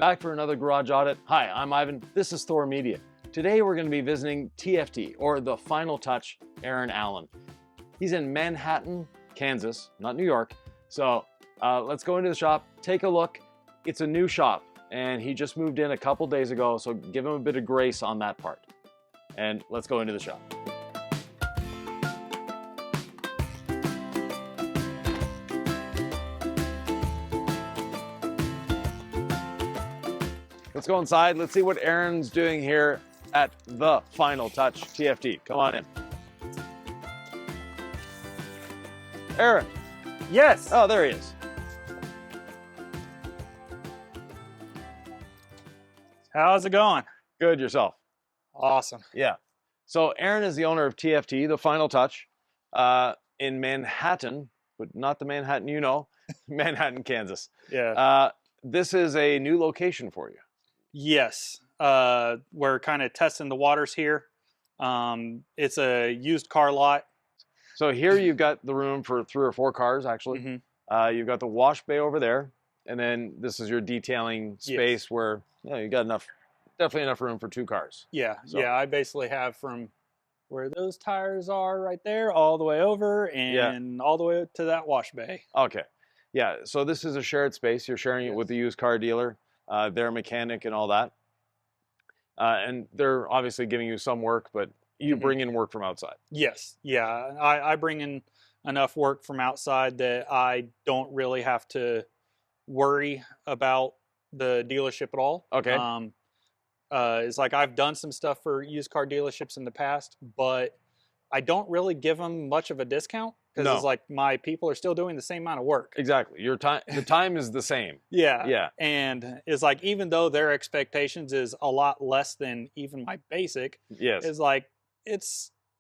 Back for another garage audit. Hi, I'm Ivan. This is Thor Media. Today we're going to be visiting TFT, or The Final Touch, Aaron Allen. He's in Manhattan, Kansas, not New York. So let's go into the shop, take a look. It's a new shop, and he just moved in a couple days ago, so give him a bit of grace on that part. And let's go into the shop. Let's go inside. Let's see what Aaron's doing here at The Final Touch TFT. Come on in. Aaron. Yes. Oh, there he is. How's it going? Good, yourself? Awesome. Yeah. So Aaron is the owner of TFT, The Final Touch, in Manhattan, but not the Manhattan you know, Manhattan, Kansas. Yeah. This is a new location for you. Yes. We're kind of testing the waters here. It's a used car lot. So here you've got the room for 3 or 4 cars, actually. Mm-hmm. You've got the wash bay over there, and then this is your detailing space where you got definitely enough room for 2 cars. Yeah. So. Yeah. I basically have from where those tires are right there all the way over and all the way to that wash bay. Okay. Yeah. So this is a shared space. You're sharing it with the used car dealer, their mechanic and all that. And they're obviously giving you some work, but you bring in work from outside. Yes. Yeah. I bring in enough work from outside that I don't really have to worry about the dealership at all. Okay. It's like I've done some stuff for used car dealerships in the past, but I don't really give them much of a discount because it's like my people are still doing the same amount of work. Exactly. Your time, the time is the same. Yeah. Yeah. And it's like, even though their expectations is a lot less than even my basic, it's like,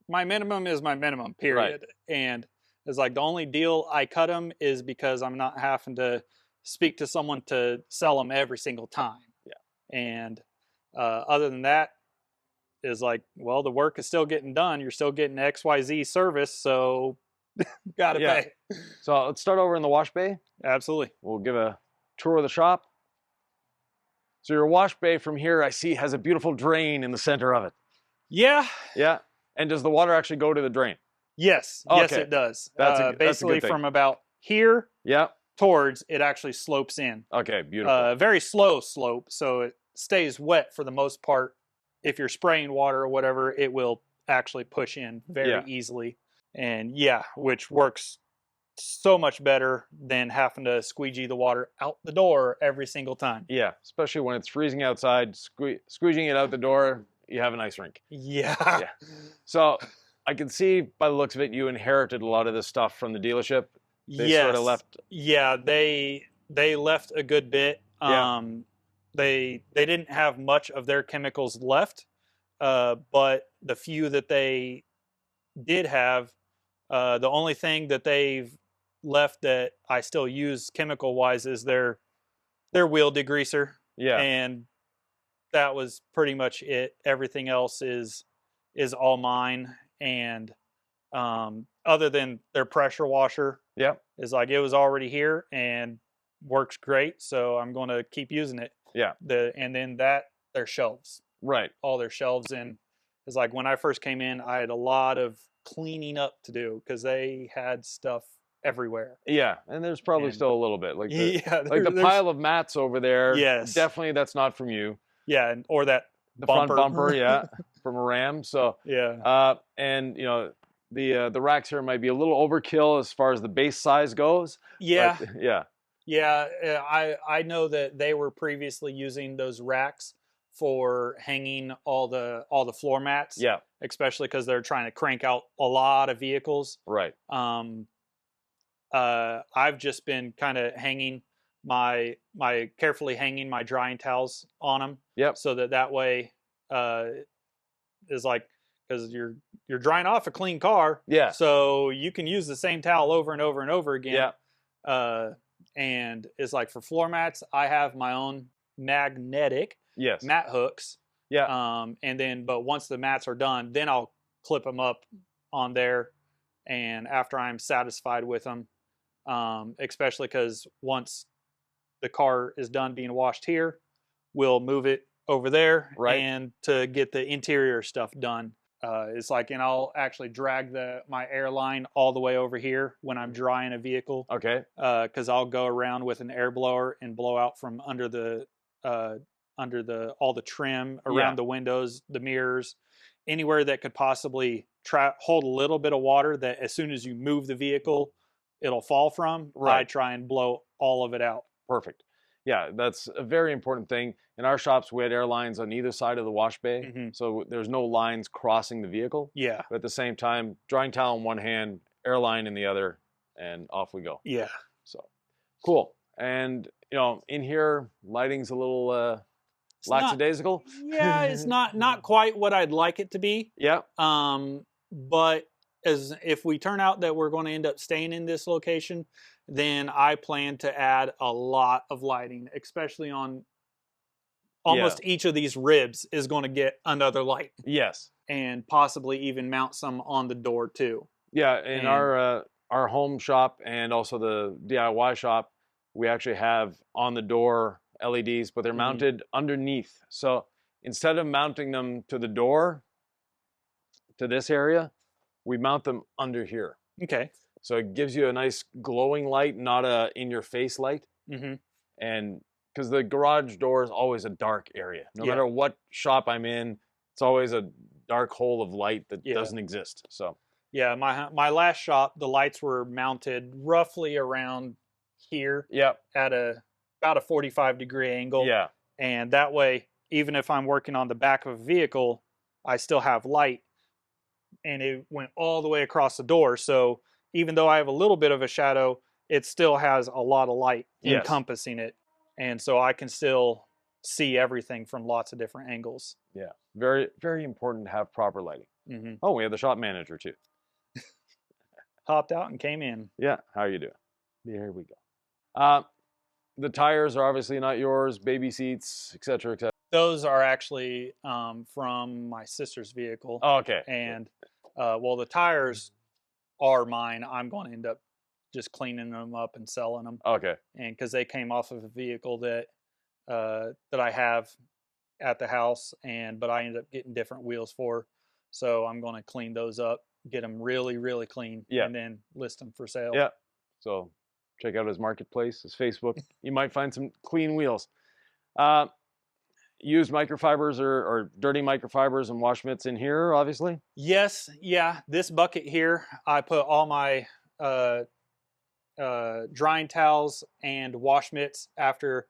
my minimum is my minimum, period. Right. And it's like the only deal I cut them is because I'm not having to speak to someone to sell them every single time. Yeah. And other than that, is like, well, the work is still getting done. You're still getting XYZ service, so gotta pay. So let's start over in the wash bay. Absolutely. We'll give a tour of the shop. So your wash bay from here, I see, has a beautiful drain in the center of it. Yeah. Yeah. And does the water actually go to the drain? Yes. Okay. Yes, it does. That's basically a good thing. From about here towards, it actually slopes in. Okay, beautiful. Very slow slope, so it stays wet for the most part. If you're spraying water or whatever, it will actually push in very easily. And which works so much better than having to squeegee the water out the door every single time. Yeah, especially when it's freezing outside, squeegeeing it out the door, you have an ice rink. Yeah. So I can see by the looks of it, you inherited a lot of this stuff from the dealership. They sort of left. Yeah, they left a good bit. They didn't have much of their chemicals left, but the few that they did have, the only thing that they've left that I still use chemical-wise is their wheel degreaser. Yeah. And that was pretty much it. Everything else is all mine. And other than their pressure washer, is like, it was already here and works great, so I'm going to keep using it. Yeah. And then their shelves. Right. All their shelves. And it's like, when I first came in, I had a lot of cleaning up to do because they had stuff everywhere. Yeah. And there's probably still a little bit. Like the pile of mats over there. Yes. Definitely that's not from you. Yeah. Or the bumper. Front bumper, from a Ram. So and the racks here might be a little overkill as far as the base size goes. Yeah. But, yeah, I know that they were previously using those racks for hanging all the floor mats. Yeah, especially because they're trying to crank out a lot of vehicles. Right. I've just been kind of hanging carefully hanging my drying towels on them. Yep. So that way, is like, because you're drying off a clean car. Yeah. So you can use the same towel over and over and over again. Yeah. And it's like, for floor mats, I have my own magnetic mat hooks. Yeah. And then, but once the mats are done, then I'll clip them up on there. And after I'm satisfied with them, especially because once the car is done being washed here, we'll move it over there Right. and to get the interior stuff done. It's like, and I'll actually drag my airline all the way over here when I'm drying a vehicle. Okay. Because I'll go around with an air blower and blow out from under all the trim around the windows, the mirrors, anywhere that could possibly hold a little bit of water that as soon as you move the vehicle, it'll fall from. Right. I try and blow all of it out. Perfect. Yeah, that's a very important thing. In our shops, we had airlines on either side of the wash bay, so there's no lines crossing the vehicle. Yeah. But at the same time, drying towel in one hand, airline in the other, and off we go. Yeah. So cool. And in here, lighting's a little lackadaisical. Yeah, it's not quite what I'd like it to be. Yeah. But if we turn out that we're going to end up staying in this location, then I plan to add a lot of lighting, especially on almost each of these ribs is going to get another light. Yes. And possibly even mount some on the door too. Yeah, in our home shop and also the DIY shop, we actually have on the door LEDs, but they're mounted underneath. So instead of mounting them to the door, to this area, we mount them under here. Okay. So it gives you a nice glowing light, not a in-your-face light. And because the garage door is always a dark area. No matter what shop I'm in, it's always a dark hole of light that doesn't exist. So yeah, my last shop, the lights were mounted roughly around here. Yep. At about a 45-degree angle. Yeah. And that way, even if I'm working on the back of a vehicle, I still have light. And it went all the way across the door. So even though I have a little bit of a shadow, it still has a lot of light encompassing it. And so I can still see everything from lots of different angles. Yeah. Very, very important to have proper lighting. Oh, we have the shop manager too. Hopped out and came in. Yeah. How are you doing? Here we go. The tires are obviously not yours, baby seats, et cetera, et cetera. Those are actually from my sister's vehicle. Oh, okay. And well, the tires are mine. I'm going to end up just cleaning them up and selling them. Okay. And because they came off of a vehicle that I have at the house, but I ended up getting different wheels for. So I'm going to clean those up, get them really, really clean, and then list them for sale. Yeah. So check out his marketplace, his Facebook. You might find some clean wheels. Used microfibers or dirty microfibers and wash mitts in here, obviously? Yes. Yeah. This bucket here, I put all my drying towels and wash mitts after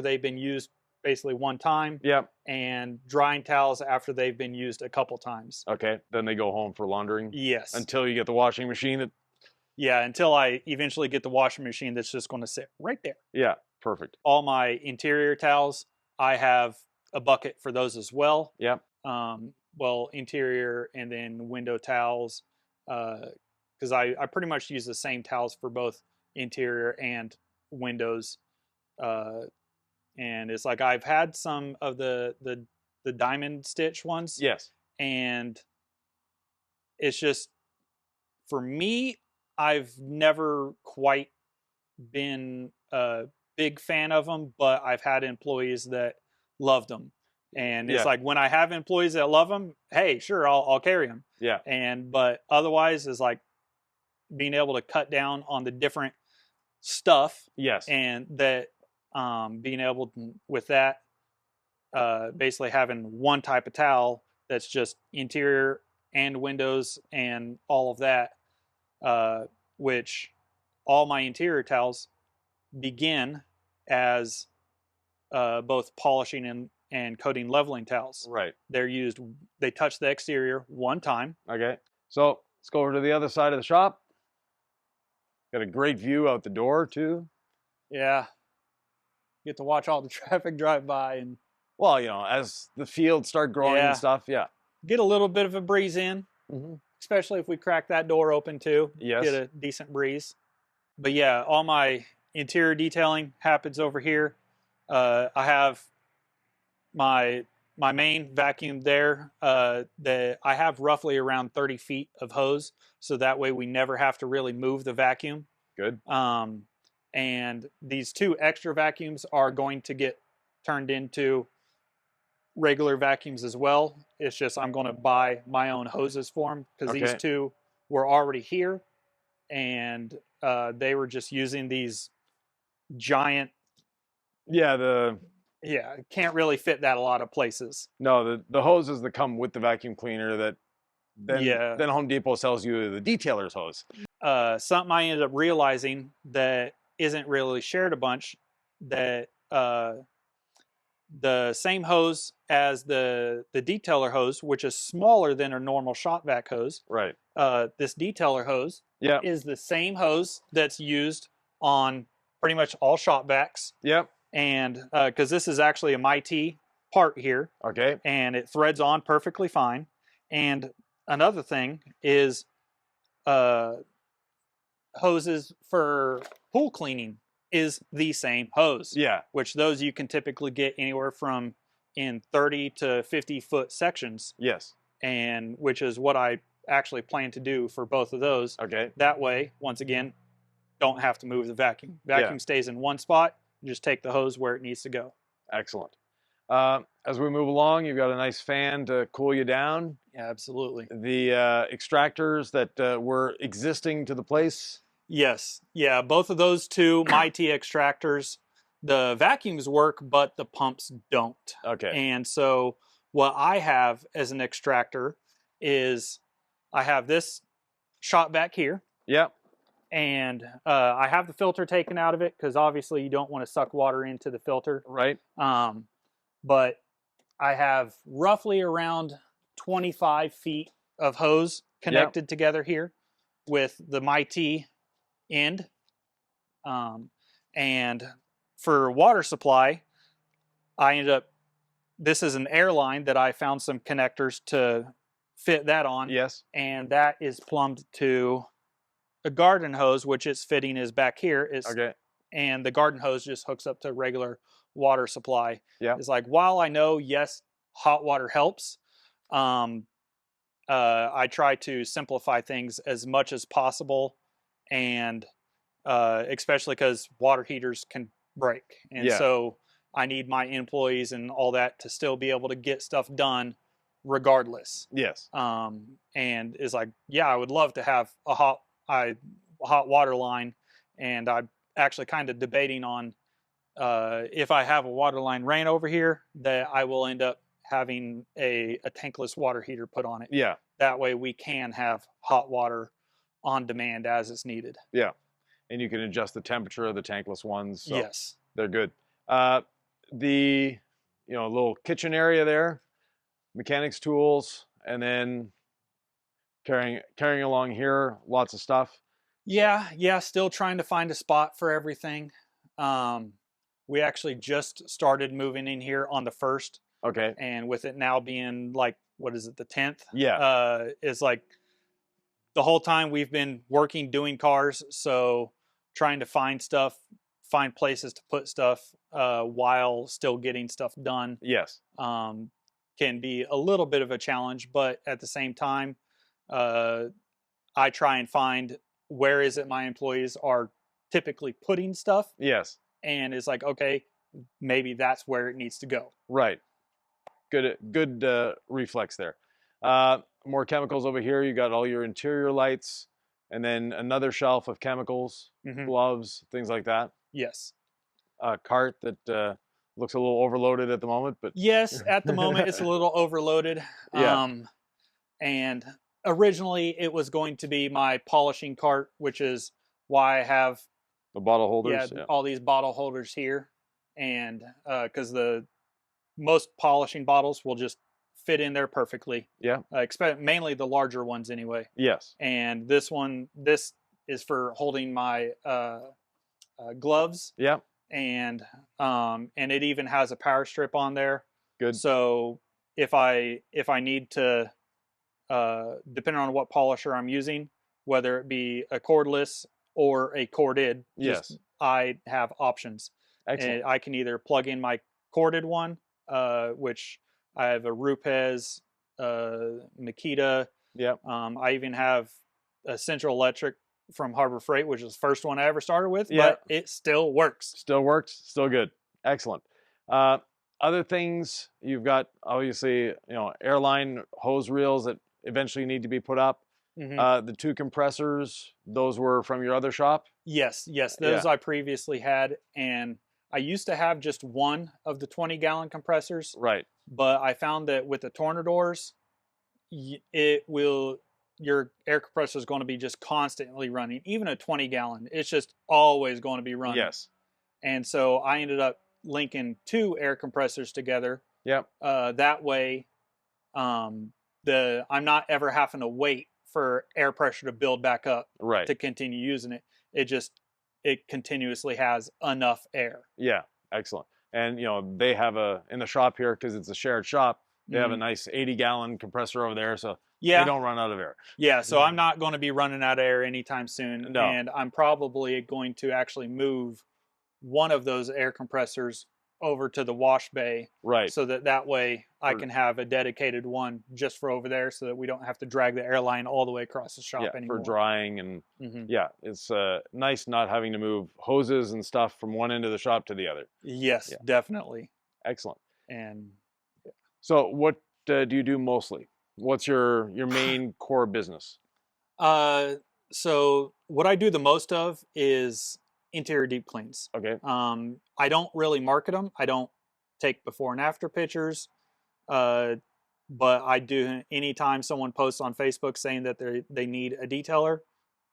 they've been used basically one time. Yep. And drying towels after they've been used a couple times. Okay. Then they go home for laundering? Yes. Until you get the washing machine. Yeah, until I eventually get the washing machine that's just going to sit right there. Yeah, perfect. All my interior towels, I have a bucket for those as well. Yep. Well, interior and then window towels, because I pretty much use the same towels for both interior and windows. And it's like I've had some of the diamond stitch ones. Yes. And it's just, for me, I've never quite been a big fan of them, but I've had employees that loved them. And it's like when I have employees that love them, hey, sure, I'll carry them. Yeah. But otherwise, it's like being able to cut down on the different stuff. Yes. And that being able to, with that, basically having one type of towel that's just interior and windows and all of that. Which all my interior towels begin as both polishing and coating leveling towels. Right. They touch the exterior one time. Okay. So let's go over to the other side of the shop. Got a great view out the door too. Yeah. Get to watch all the traffic drive by and. Well, as the fields start growing and stuff, get a little bit of a breeze in. Especially if we crack that door open too. Yes. Get a decent breeze. But yeah, all my interior detailing happens over here. I have my main vacuum there that I have roughly around 30 feet of hose. So that way we never have to really move the vacuum. Good. And these two extra vacuums are going to get turned into regular vacuums as well. It's just I'm going to buy my own hoses for them because these Okay. two were already here, and they were just using these giant. Yeah, Yeah, can't really fit that a lot of places. no, the hoses that come with the vacuum cleaner that Yeah. then Home Depot sells you the detailer's hose. Something I ended up realizing that isn't really shared a bunch, that the same hose as the detailer hose, which is smaller than a normal shop vac hose. Right. This detailer hose Yeah. is the same hose that's used on pretty much all shop vacs. Yep. And because this is actually a MIT part here, Okay. and it threads on perfectly fine. And another thing is hoses for pool cleaning is the same hose. Yeah. Which those you can typically get anywhere from in 30 to 50 foot sections, Yes. and which is what I actually plan to do for both of those. Okay. That way, once again, don't have to move the vacuum. Vacuum stays in one spot. You just take the hose where it needs to go. Excellent. As we move along, you've got a nice fan to cool you down. Yeah, absolutely. The extractors that were existing to the place. Yes. Yeah, both of those two MIT extractors, the vacuums work, but the pumps don't. Okay. And so what I have as an extractor is I have this shot back here. Yep. And I have the filter taken out of it because obviously you don't want to suck water into the filter. Right. But I have roughly around 25 feet of hose connected together here with the MIT end. And for water supply, I ended up, this is an airline that I found some connectors to fit that on. Yes. And that is plumbed to a garden hose, which its fitting is back here. Okay. And the garden hose just hooks up to regular water supply. Yeah. It's like, while I know, yes, hot water helps, I try to simplify things as much as possible, and especially because water heaters can break. And so I need my employees and all that to still be able to get stuff done regardless. Yes. And it's like, yeah, I would love to have a hot water line, and I'm actually kind of debating on if I have a water line ran over here, that I will end up having a tankless water heater put on it. Yeah. That way we can have hot water on demand as it's needed. Yeah. And you can adjust the temperature of the tankless ones. So yes. They're good. The little kitchen area there, mechanics tools, and then carrying along here, lots of stuff. Yeah, still trying to find a spot for everything. We actually just started moving in here on the 1st. Okay. And with it now being like, what is it, the 10th? Yeah. It's like the whole time we've been working, doing cars. So trying to find stuff, find places to put stuff while still getting stuff done. Yes. Can be a little bit of a challenge, but at the same time, I try and find where is it my employees are typically putting stuff. Yes. And it's like, okay, maybe that's where it needs to go. Right. Good reflex there. More chemicals over here. You got all your interior lights, and then another shelf of chemicals, gloves, things like that. Yes. A cart that looks a little overloaded at the moment, but yes, at the moment it's a little overloaded. Yeah. And originally it was going to be my polishing cart, which is why I have the bottle holders. Yeah, all these bottle holders here, and because the most polishing bottles will just fit in there perfectly. Yeah. Mainly the larger ones anyway. Yes. And this is for holding my gloves. Yeah. And it even has a power strip on there. Good. So if I need to, depending on what polisher I'm using, whether it be a cordless or a corded, yes, I have options. Excellent. And I can either plug in my corded one, which I have a Rupes, Makita. Yeah. I even have a Central Electric from Harbor Freight, which is the first one I ever started with, but it still works. Still works. Still good. Excellent. Other things, you've got obviously, you know, airline hose reels that eventually need to be put up. The 2 compressors, those were from your other shop? Yes, yes, Yeah, those I previously had, and I used to have just one of the 20-gallon compressors, right. but I found that with the tornadors, it will your air compressor is going to be just constantly running. Even a 20-gallon, it's just always going to be running. Yes. And so I ended up linking 2 air compressors together. Yep. That way, I'm not ever having to wait for air pressure to build back up Right. to continue using it. It continuously has enough air. Yeah. Excellent. And you know, they have in the shop here, because it's a shared shop, they have a Mhm. nice 80-gallon compressor over there, so they Yeah, don't run out of air. yeah. So I'm not going to be running out of air anytime soon, No. and I'm probably going to actually move one of those air compressors over to the wash bay, Right. so that way I can have a dedicated one just for over there, so that we don't have to drag the airline all the way across the shop Yeah, anymore. for drying and Mhm. yeah, it's nice not having to move hoses and stuff from one end of the shop to the other. Yes, Yeah. definitely. Excellent. And So what do you do mostly? What's your main core business? so what I do the most of is interior deep cleans. Okay. I don't really market them. I don't take before and after pictures. Uh, but I do anytime someone posts on Facebook saying that they need a detailer,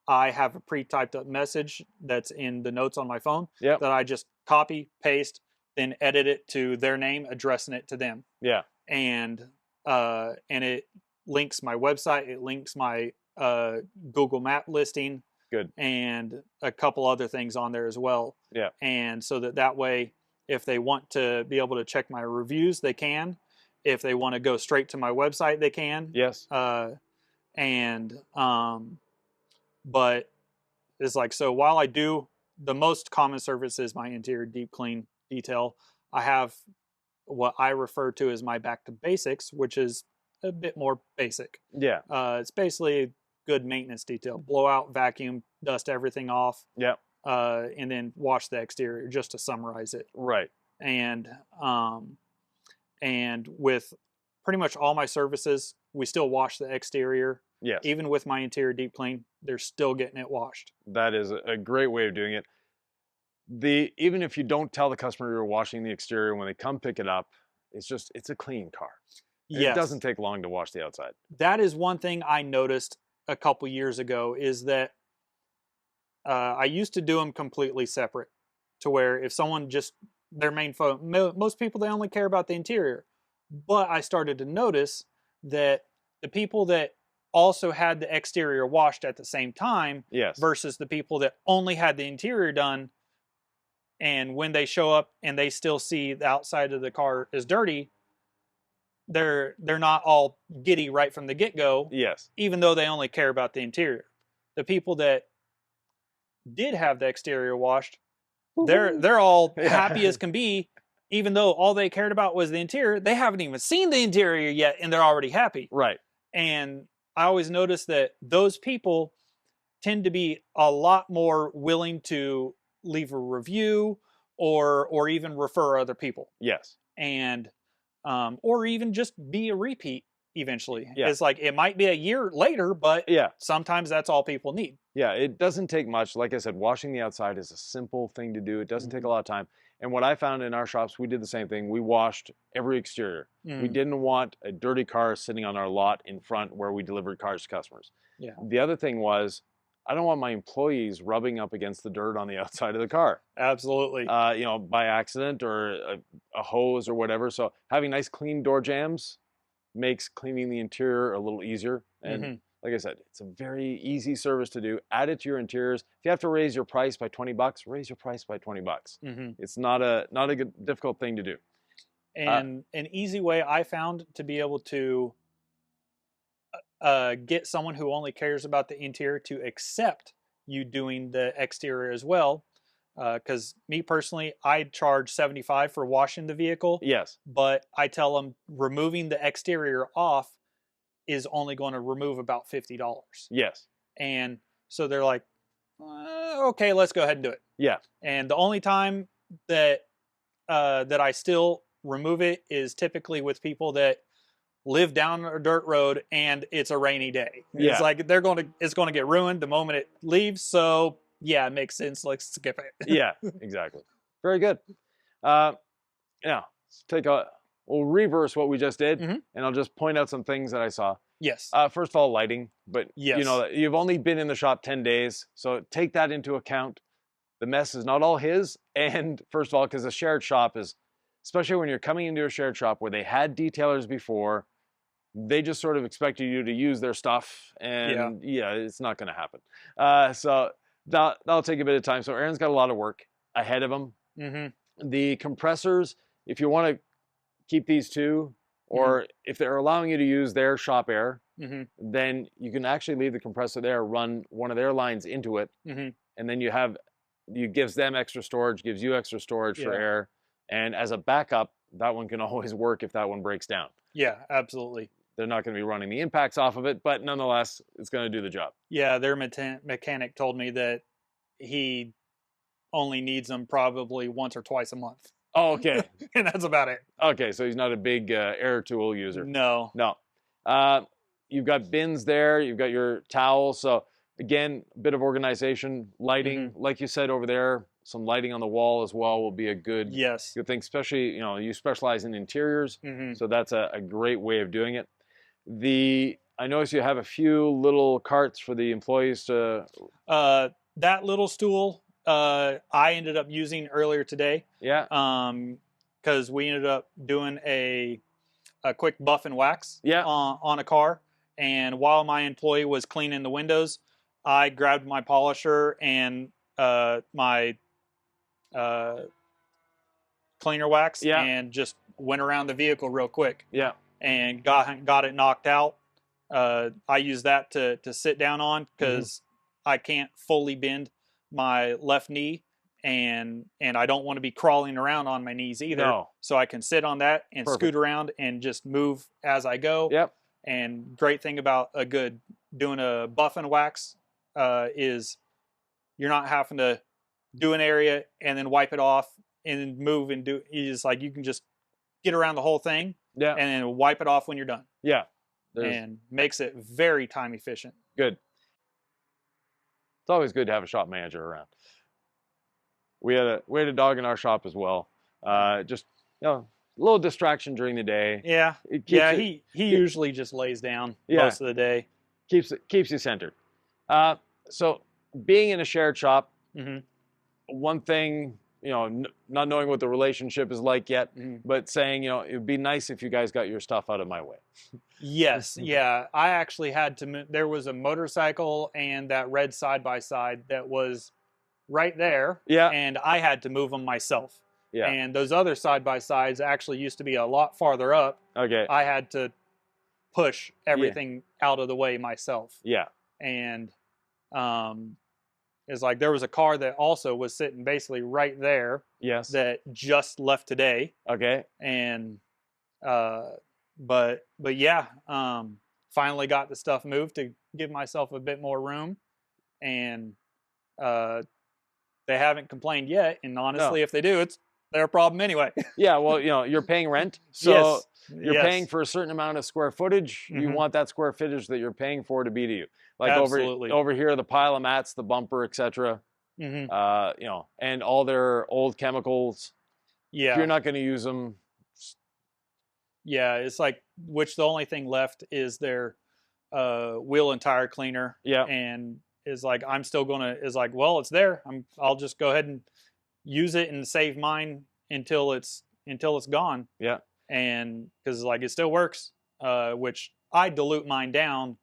I have a pre-typed up message that's in the notes on my phone Yep. that I just copy, paste, then edit it to their name, addressing it to them. Yeah. And it links my website, it links my Google Map listing, Good. and a couple other things on there as well. Yeah. And so that way, if they want to be able to check my reviews, they can. If they want to go straight to my website, they can. Yes. And but it's like, so while I do the most common service is my interior deep clean detail, I have what I refer to as my back to basics, which is a bit more basic. Yeah. It's basically good maintenance detail: blow out, vacuum, dust everything off, Yeah. and then wash the exterior, just to summarize it. Right. And with pretty much all my services, we still wash the exterior. Yes. Even with my interior deep clean, they're still getting it washed. That is a great way of doing it. Even if you don't tell the customer you're washing the exterior, when they come pick it up, it's a clean car. And Yes. It doesn't take long to wash the outside. That is one thing I noticed a couple years ago, is that I used to do them completely separate, to where if someone just, their main most people, they only care about the interior. But I started to notice that the people that also had the exterior washed at the same time Yes. versus the people that only had the interior done, and when they show up and they still see the outside of the car is dirty, they're not all giddy right from the get-go, Yes. even though they only care about the interior. The people that did have the exterior washed, they're all happy as can be, even though all they cared about was the interior. They haven't even seen the interior yet, and they're already happy. Right. And I always notice that those people tend to be a lot more willing to leave a review, or even refer other people, Yes. and or even just be a repeat eventually. Yeah. It's like, it might be a year later, but Yeah. sometimes that's all people need. Yeah, it doesn't take much. Like I said, washing the outside is a simple thing to do. It doesn't take a lot of time. And what I found in our shops, we did the same thing. We washed every exterior. We didn't want a dirty car sitting on our lot in front where we delivered cars to customers. Yeah. The other thing was, I don't want my employees rubbing up against the dirt on the outside of the car. Absolutely. You know, by accident or a hose or whatever. So having nice clean door jambs makes cleaning the interior a little easier. And like I said, it's a very easy service to do. Add it to your interiors. If you have to raise your price by $20, raise your price by $20. It's not a difficult thing to do. And an easy way I found to be able to get someone who only cares about the interior to accept you doing the exterior as well. Because me personally, I charge $75 for washing the vehicle. Yes. But I tell them removing the exterior off is only going to remove about $50. Yes. And so they're like, okay, let's go ahead and do it. Yeah. And the only time that I still remove it is typically with people that live down a dirt road and it's a rainy day. Yeah. It's like it's going to get ruined the moment it leaves. So yeah, it makes sense. Let's skip it. Yeah, exactly. Very good. Yeah, we'll reverse what we just did, Mhm. and I'll just point out some things that I saw. Yes. First of all, lighting, but you Yes. know, you've only been in the shop 10 days, so take that into account. The mess is not all his, and first of all, because a shared shop is, especially when you're coming into a shared shop where they had detailers before, they just sort of expected you to use their stuff, and yeah, it's not going to happen. So that'll take a bit of time. So Aaron's got a lot of work ahead of him. Mm-hmm. The compressors, if you want to keep these two, or if they're allowing you to use their shop air, then you can actually leave the compressor there, run one of their lines into it, and then you gives them extra storage, gives you extra storage for air, and as a backup, that one can always work if that one breaks down. Yeah, absolutely. They're not going to be running the impacts off of it, but nonetheless, it's going to do the job. Yeah, their mechanic told me that he only needs them probably once or twice a month. Oh, okay. And that's about it. Okay, so he's not a big air tool user. No. No. You've got bins there. You've got your towels. So again, a bit of organization, lighting, like you said over there. Some lighting on the wall as well will be a good thing, especially, you know, you specialize in interiors, so that's a great way of doing it. I notice you have a few little carts for the employees to... that little stool I ended up using earlier today. Yeah. Because we ended up doing a quick buff and wax Yeah. on a car. And while my employee was cleaning the windows, I grabbed my polisher and my cleaner wax and just went around the vehicle real quick. Yeah. And got it knocked out. I use that to sit down on because I can't fully bend my left knee, and I don't want to be crawling around on my knees either. No. So I can sit on that and scoot around and just move as I go. Yep. And great thing about doing a buff and wax is you're not having to do an area and then wipe it off and move and do. You can just get around the whole thing. Yeah. And then wipe it off when you're done. Yeah. And makes it very time efficient. Good. It's always good to have a shop manager around. We had a dog in our shop as well. Just, you know, a little distraction during the day. Yeah. He usually just lays down most of the day. Keeps you centered. So being in a shared shop, one thing, you know, not knowing what the relationship is like yet, but saying, you know, it would be nice if you guys got your stuff out of my way. Yes. Yeah. I actually had to move. There was a motorcycle and that red side-by-side that was right there. Yeah. And I had to move them myself. Yeah. And those other side-by-sides actually used to be a lot farther up. Okay. I had to push everything out of the way myself. Yeah. And it's like there was a car that also was sitting basically right there. Yes. That just left today. Okay. And but yeah, finally got the stuff moved to give myself a bit more room, and they haven't complained yet. And honestly, if they do, it's their problem anyway. Yeah, well, you know, you're paying rent, so you're paying Yes. for a certain amount of square footage. You want that square footage that you're paying for to be to you. Like Absolutely. over here, the pile of mats, the bumper, etc. You know, and all their old chemicals. Yeah. If you're not going to use them. Yeah, it's like the only thing left is their wheel and tire cleaner. Yeah. And is like I'm still gonna well, it's there. I'll just go ahead and use it and save mine until it's gone. Yeah. And because like it still works, which I dilute mine down.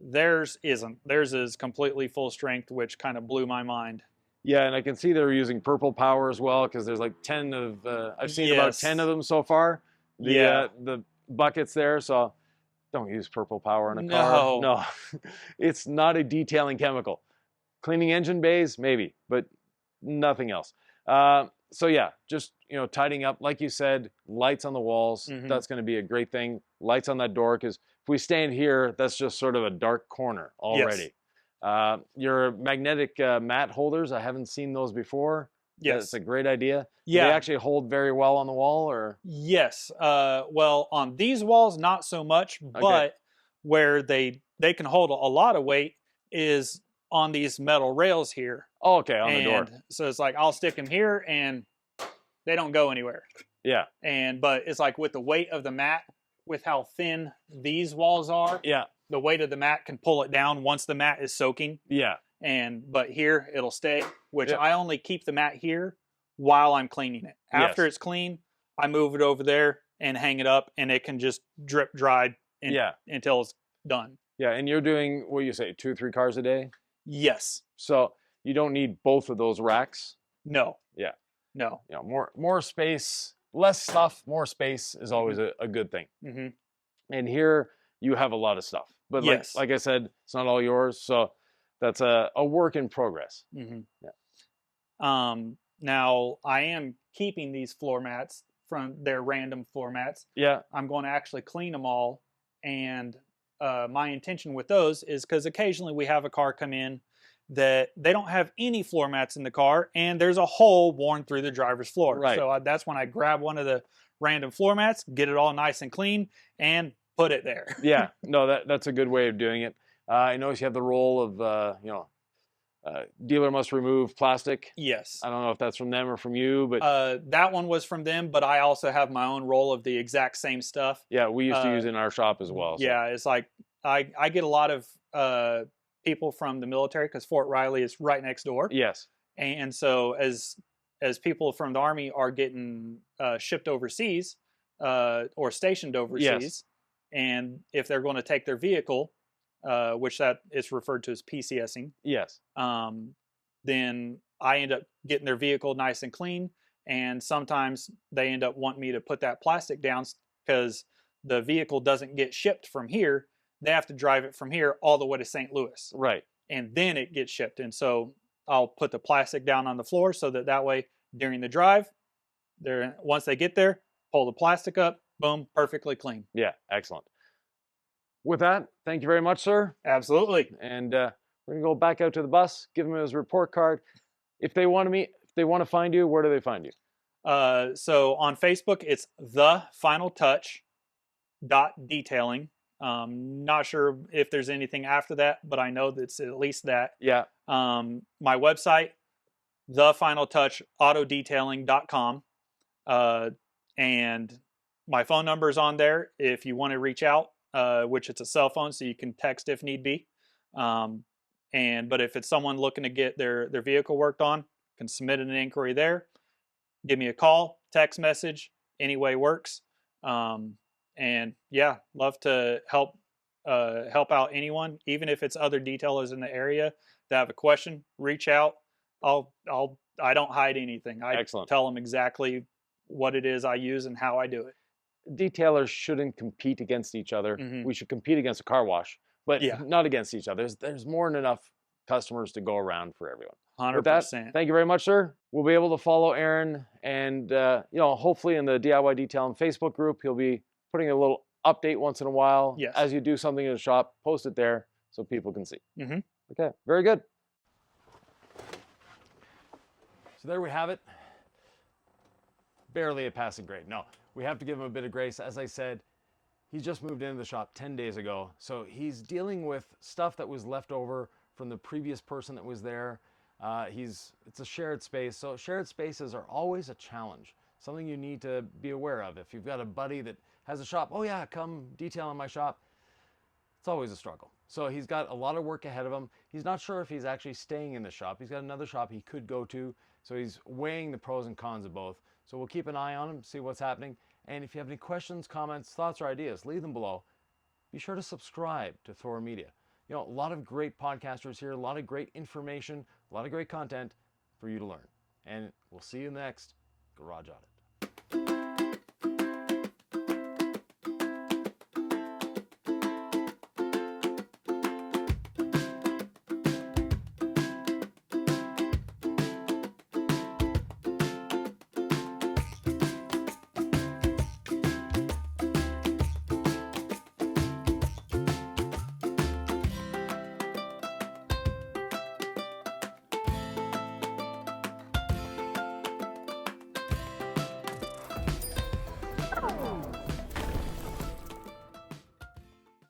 Theirs isn't. Theirs is completely full strength, which kind of blew my mind. Yeah, and I can see they're using purple power as well because there's like 10 of I've seen about 10 of them so far. The buckets there, so don't use purple power in a car. No, it's not a detailing chemical. Cleaning engine bays, maybe, but nothing else. So yeah, just, you know, tidying up, like you said, lights on the walls. That's going to be a great thing. Lights on that door, because if we stand here, that's just sort of a dark corner already. Your magnetic mat holders, I haven't seen those before. Yes. That's a great idea. Yeah. Do they actually hold very well on the wall, or? Yes. Well, on these walls, not so much, but where they can hold a lot of weight is on these metal rails here. Oh, okay, on the door. And so it's like I'll stick them here and they don't go anywhere. Yeah. But it's like with the weight of the mat, with how thin these walls are, Yeah. the weight of the mat can pull it down once the mat is soaking. Yeah. But here it'll stay, which Yep. I only keep the mat here while I'm cleaning it. After Yes. it's clean, I move it over there and hang it up, and it can just drip dry until it's done. Yeah, and you're doing, what do you say, 2-3 cars a day? Yes. So you don't need both of those racks? No. Yeah. No. You know, more space, less stuff, more space is always a good thing. Mm-hmm. And here you have a lot of stuff. But Yes. like I said, it's not all yours. So that's a work in progress. Mm-hmm. Yeah. Now, I am keeping these floor mats from their random floor mats. Yeah. I'm going to actually clean them all. And my intention with those is because occasionally we have a car come in that they don't have any floor mats in the car, and there's a hole worn through the driver's floor. Right. So that's when I grab one of the random floor mats, get it all nice and clean, and put it there. Yeah. No, that's a good way of doing it. I notice you have the role of, dealer must remove plastic. Yes. I don't know if that's from them or from you, but that one was from them, but I also have my own roll of the exact same stuff. yeah, we used to use it in our shop as well. So. Yeah, it's like I get a lot of people from the military because Fort Riley is right next door. Yes. And so as people from the Army are getting shipped overseas or stationed overseas, Yes. and if they're going to take their vehicle, which that is referred to as PCSing, Yes. then I end up getting their vehicle nice and clean. And sometimes they end up wanting me to put that plastic down because the vehicle doesn't get shipped from here. They have to drive it from here all the way to St. Louis. Right. And then it gets shipped. And so I'll put the plastic down on the floor so that way during the drive, once they get there, pull the plastic up, boom, perfectly clean. Yeah, excellent. With that, thank you very much, sir. Absolutely. And we're gonna go back out to the bus, give him his report card. If they want to find you, where do they find you? So on Facebook, it's The Final Touch .detailing. Not sure if there's anything after that, but I know that's at least that. Yeah. My website, thefinaltouchautodetailing.com. And my phone number is on there if you want to reach out, which it's a cell phone, so you can text if need be. But if it's someone looking to get their vehicle worked on, can submit an inquiry there. Give me a call, text message, any way works. And yeah, love to help out anyone, even if it's other detailers in the area that have a question. Reach out. I don't hide anything. I Excellent. tell them exactly what it is I use and how I do it. Detailers shouldn't compete against each other. Mhm. We should compete against a car wash, but Yeah. not against each other. There's more than enough customers to go around for everyone. With that, 100%. thank you very much, sir. We'll be able to follow Aaron, and hopefully in the DIY Detailing Facebook group, he'll be putting a little update once in a while. Yes. As you do something in the shop, post it there so people can see. Mhm. Okay, very good. So there we have it. Barely a passing grade. No, we have to give him a bit of grace. As I said, he just moved into the shop 10 days ago, so he's dealing with stuff that was left over from the previous person that was there. It's a shared space, so shared spaces are always a challenge, something you need to be aware of. If you've got a buddy that has a shop, oh yeah, come detail in my shop, it's always a struggle. So he's got a lot of work ahead of him. He's not sure if he's actually staying in the shop. He's got another shop he could go to, so he's weighing the pros and cons of both. So we'll keep an eye on him, see what's happening. And if you have any questions, comments, thoughts, or ideas, leave them below. Be sure to subscribe to Thor Media. A lot of great podcasters here, a lot of great information, a lot of great content for you to learn. And we'll see you next Garage Audit.